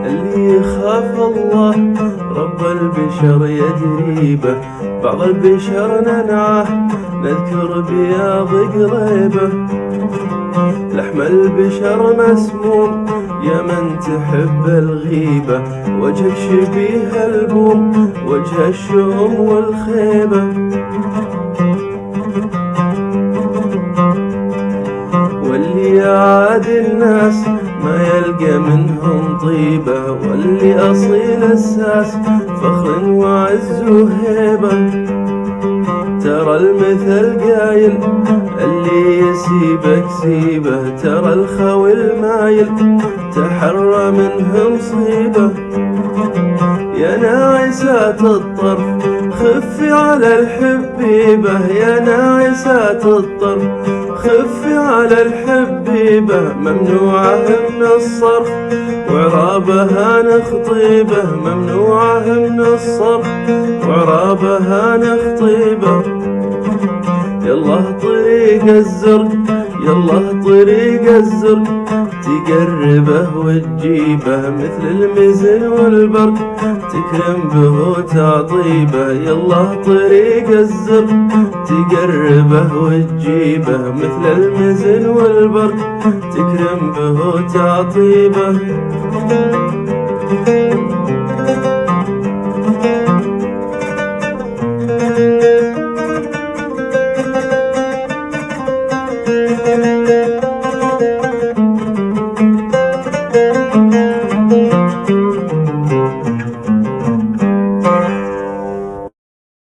اللي يخاف الله رب البشر يدري به. بعض البشر ننعاه نذكر بياض قريبه. لحم البشر مسموم يا من تحب الغيبة، وجهك شبيه البوم وجه الشؤم والخيبة. واللي يعادي الناس ما يلقى منهم طيبة، واللي أصيل الساس فخر وعز وهيبة. ترى المثل قايل اللي يسيبك سيبه، ترى الخوي المايل تحرى منه مصيبة. يا ناعسات الطرف خفي على الحبيبة، يا ناعسات الطرف خفي على الحبيبة. ممنوعة من الصرف وعرابها نخطيبه، ممنوعة من الصرف وعرابها نخطيبه. يلا طريق الزرق يلا طريق الزرق، تقربه وتجيبه مثل المزن والبرق، تكرم به وتعطيبه. يلا طريق الزرق تقربه وتجيبه مثل المزن والبرق، تكرم به وتعطيبه.